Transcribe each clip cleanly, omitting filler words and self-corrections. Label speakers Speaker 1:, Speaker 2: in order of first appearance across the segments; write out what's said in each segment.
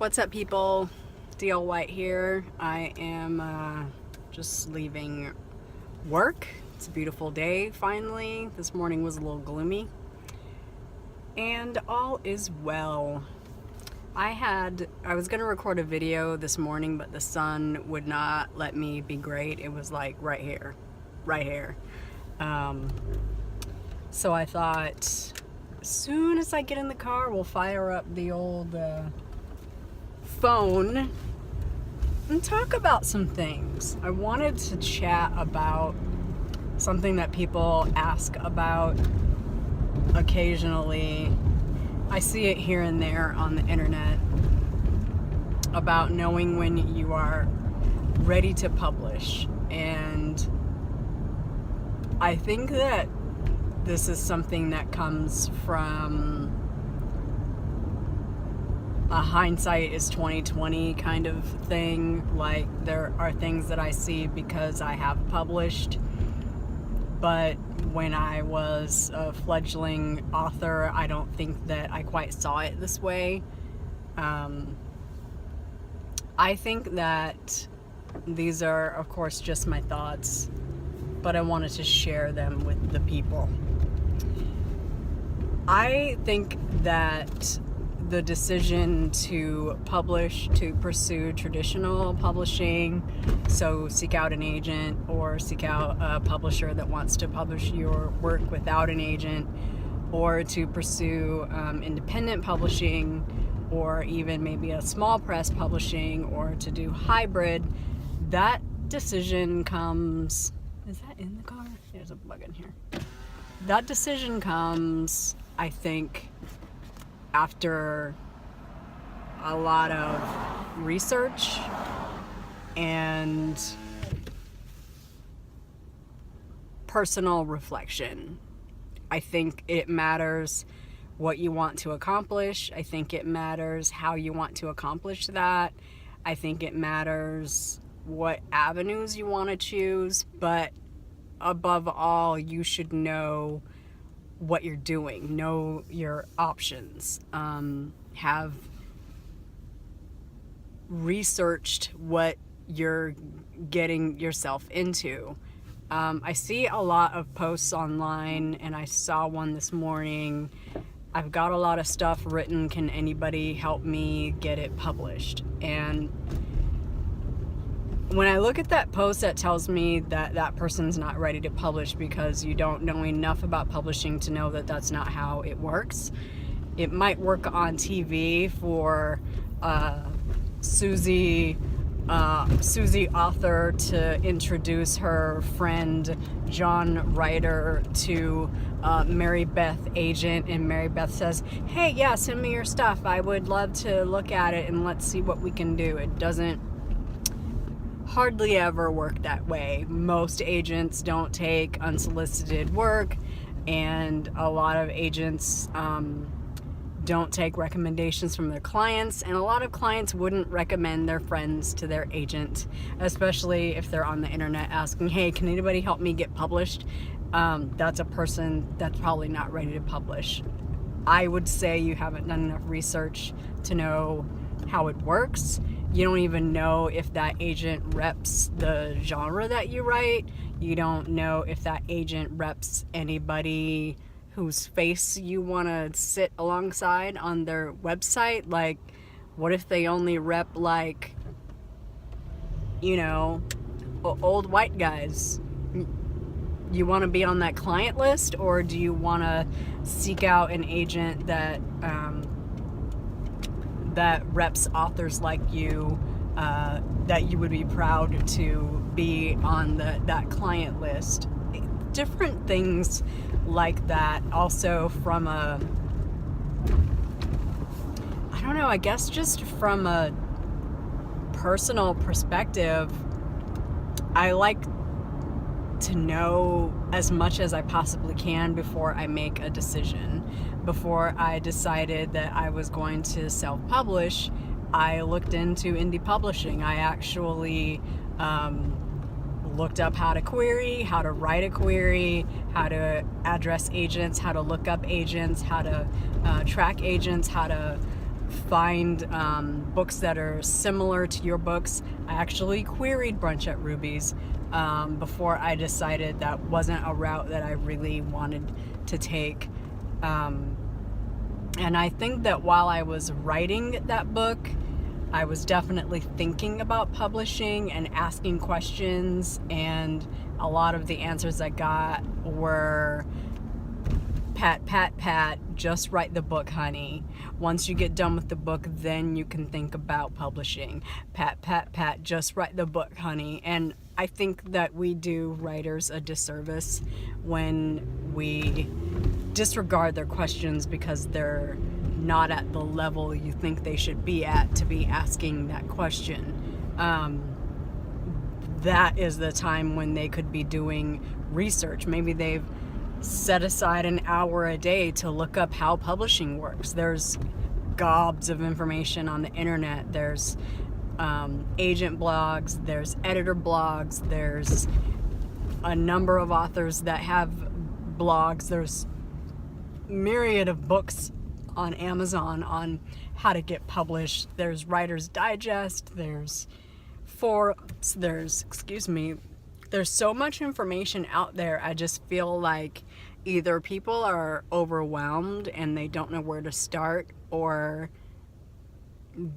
Speaker 1: What's up, people? DL White here. I am just leaving work. It's a beautiful day finally. This morning was a little gloomy. And all is well. I was gonna record a video this morning, but the sun would not let me be great. It was like right here. So I thought, as soon as I get in the car, we'll fire up the old phone and talk about some things. I wanted to chat about something that people ask about occasionally. I see it here and there on the internet about knowing when you are ready to publish. And I think that this is something that comes from a hindsight is 2020 kind of thing. Like, there are things that I see because I have published, but when I was a fledgling author, I don't think that I quite saw it this way. I think that these are, of course, just my thoughts, but I wanted to share them with the people. I think that the decision to publish, to pursue traditional publishing, so seek out an agent or seek out a publisher that wants to publish your work without an agent, or to pursue independent publishing, or even maybe a small press publishing, or to do hybrid, that decision comes... Is that in the car? There's a bug in here. That decision comes, I think, after a lot of research and personal reflection. I think it matters what you want to accomplish. I think it matters how you want to accomplish that. I think it matters what avenues you want to choose, but above all, you should know what you're doing, know your options, have researched what you're getting yourself into. I see a lot of posts online, and I saw one this morning. I've got a lot of stuff written. Can anybody help me get it published? And when I look at that post, that tells me that that person's not ready to publish because you don't know enough about publishing to know that that's not how it works. It might work on TV for Susie author to introduce her friend John Ryder to Mary Beth agent, and Mary Beth says, hey, yeah, send me your stuff. I would love to look at it and let's see what we can do. It doesn't hardly ever work that way. Most agents don't take unsolicited work, and a lot of agents don't take recommendations from their clients, and a lot of clients wouldn't recommend their friends to their agent, especially if they're on the internet asking, hey, can anybody help me get published? That's a person that's probably not ready to publish. I would say you haven't done enough research to know how it works. You don't even know if that agent reps the genre that you write. You don't know if that agent reps anybody whose face you want to sit alongside on their website. Like, what if they only rep, like, you know, old white guys? You want to be on that client list, or do you want to seek out an agent that that reps authors like you, that you would be proud to be on that client list? Different things like that. Also from I don't know, I guess just from a personal perspective, I like to know as much as I possibly can before I make a decision. Before I decided that I was going to self-publish, I looked into indie publishing. I actually looked up how to query, how to write a query, how to address agents, how to look up agents, how to track agents, how to find books that are similar to your books. I actually queried Brunch at Ruby's before I decided that wasn't a route that I really wanted to take. And I think that while I was writing that book, I was definitely thinking about publishing and asking questions, and a lot of the answers I got were, pat, pat, pat, just write the book, honey. Once you get done with the book, then you can think about publishing. Pat, pat, pat, just write the book, honey. And I think that we do writers a disservice when we disregard their questions because they're not at the level you think they should be at to be asking that question. That is the time when they could be doing research. Maybe they've set aside an hour a day to look up how publishing works. There's gobs of information on the internet. There's agent blogs, there's editor blogs, there's a number of authors that have blogs, there's myriad of books on Amazon on how to get published. There's Writer's Digest, there's forums, there's so much information out there. I just feel like either people are overwhelmed and they don't know where to start, or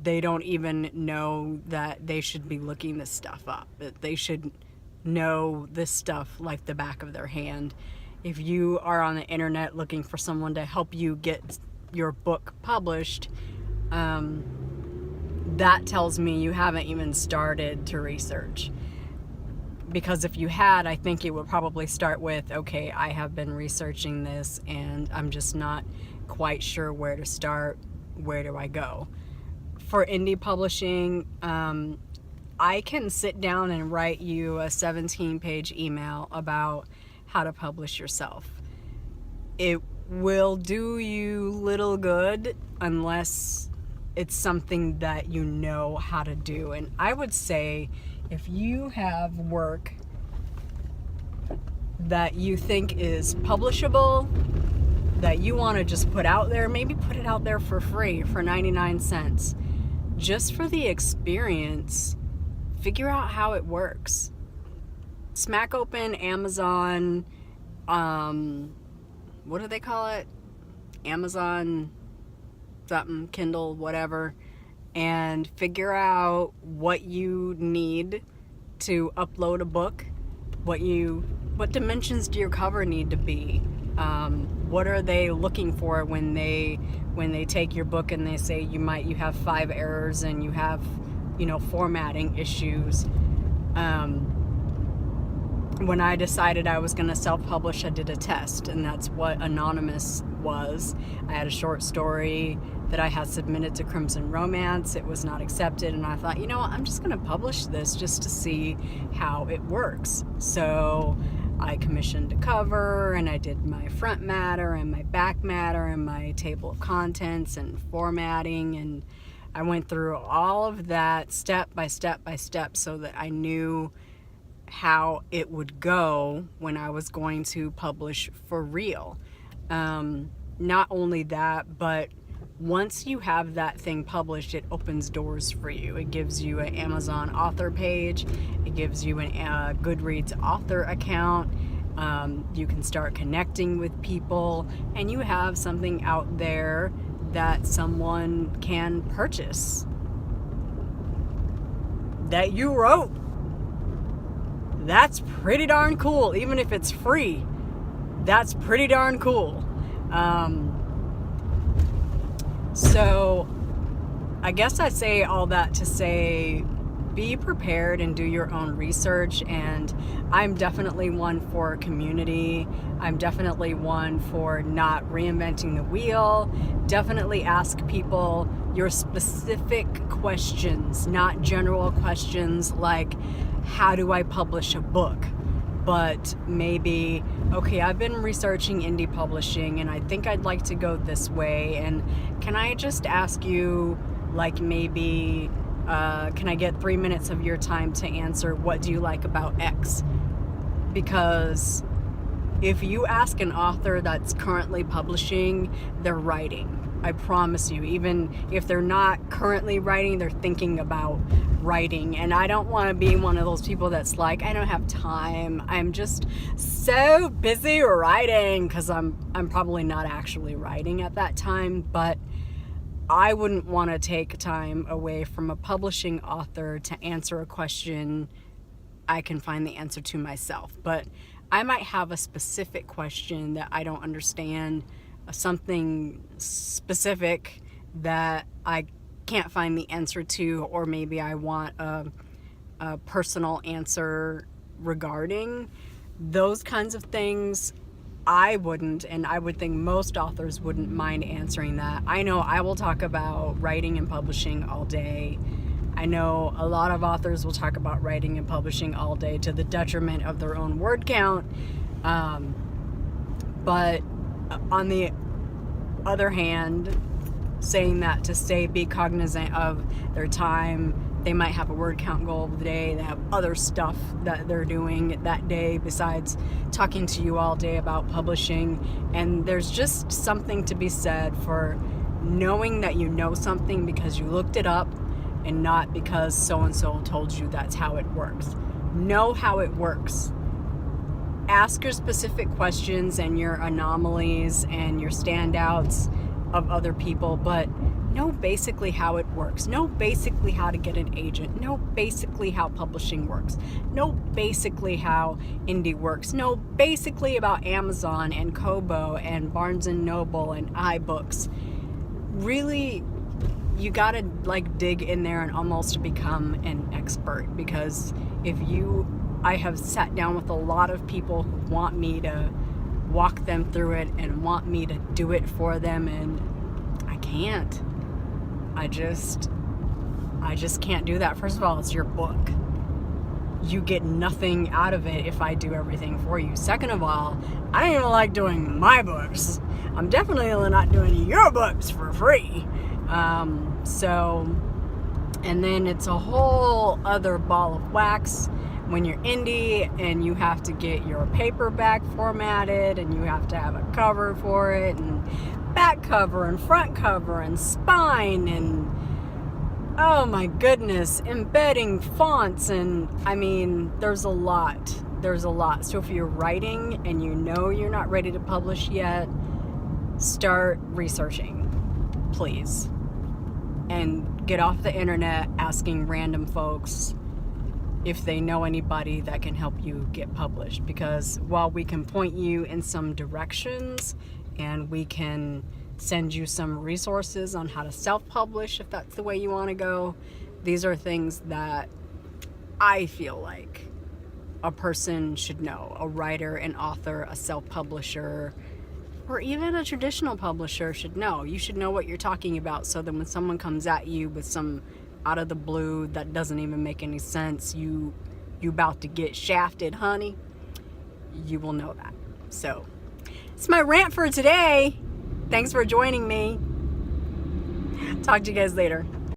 Speaker 1: they don't even know that they should be looking this stuff up, that they should know this stuff like the back of their hand. If you are on the internet looking for someone to help you get your book published, that tells me you haven't even started to research. Because if you had, I think it would probably start with, okay, I have been researching this and I'm just not quite sure where to start. Where do I go? For indie publishing, I can sit down and write you a 17-page email about how to publish yourself. It will do you little good unless it's something that you know how to do. And I would say if you have work that you think is publishable, that you want to just put out there, maybe put it out there for free, for 99 cents. Just for the experience, figure out how it works. Smack open Amazon, what do they call it? Amazon something, Kindle, whatever, and figure out what you need to upload a book, what dimensions do your cover need to be, what are they looking for when they take your book and they say you have 5 errors and you have formatting issues. When I decided I was going to self-publish, I did a test, and that's what Anonymous was. I had a short story that I had submitted to Crimson Romance. It was not accepted, and I thought, I'm just going to publish this just to see how it works. So I commissioned a cover, and I did my front matter and my back matter and my table of contents and formatting, and I went through all of that step by step by step so that I knew how it would go when I was going to publish for real. Not only that, but once you have that thing published, it opens doors for you. It gives you an Amazon author page. It gives you a Goodreads author account. You can start connecting with people, and you have something out there that someone can purchase that you wrote. That's pretty darn cool. Even if it's free, that's pretty darn cool. So I guess I say all that to say, be prepared and do your own research. And I'm definitely one for community. I'm definitely one for not reinventing the wheel. Definitely ask people your specific questions, not general questions like, how do I publish a book? But maybe, okay, I've been researching indie publishing and I think I'd like to go this way. And can I just ask you, like, maybe, can I get 3 minutes of your time to answer what do you like about X? Because if you ask an author that's currently publishing, they're writing. I promise you. Even if they're not currently writing, they're thinking about writing. And I don't want to be one of those people that's like, I don't have time. I'm just so busy writing, because I'm probably not actually writing at that time. But I wouldn't want to take time away from a publishing author to answer a question I can find the answer to myself. But I might have a specific question that I don't understand, something specific that I can't find the answer to, or maybe I want a personal answer regarding those kinds of things. I wouldn't, and I would think most authors wouldn't mind answering that. I know I will talk about writing and publishing all day. I know a lot of authors will talk about writing and publishing all day to the detriment of their own word count. But on the other hand, saying that to say be cognizant of their time. They might have a word count goal of the day. They have other stuff that they're doing that day besides talking to you all day about publishing. And there's just something to be said for knowing that you know something because you looked it up, and not because so-and-so told you that's how it works. Know how it works. Ask your specific questions and your anomalies and your standouts of other people, but know basically how it works. Know basically how to get an agent. Know basically how publishing works. Know basically how indie works. Know basically about Amazon and Kobo and Barnes & Noble and iBooks. Really, you gotta dig in there and almost become an expert, because I have sat down with a lot of people who want me to walk them through it and want me to do it for them, and I can't. I just can't do that. First of all, it's your book. You get nothing out of it if I do everything for you. Second of all, I don't even like doing my books. I'm definitely not doing your books for free. And then it's a whole other ball of wax when you're indie and you have to get your paperback formatted and you have to have a cover for it, and back cover and front cover and spine, and oh my goodness, embedding fonts, and I mean, there's a lot. So if you're writing and you know you're not ready to publish yet, start researching, please. And get off the internet asking random folks if they know anybody that can help you get published. Because while we can point you in some directions and we can send you some resources on how to self-publish if that's the way you want to go, these are things that I feel like a person should know. A writer, an author, a self-publisher, or even a traditional publisher should know. You should know what you're talking about, so that when someone comes at you with some out of the blue that doesn't even make any sense, you about to get shafted, honey, you will know that. So it's my rant for today. Thanks for joining me. Talk to you guys later.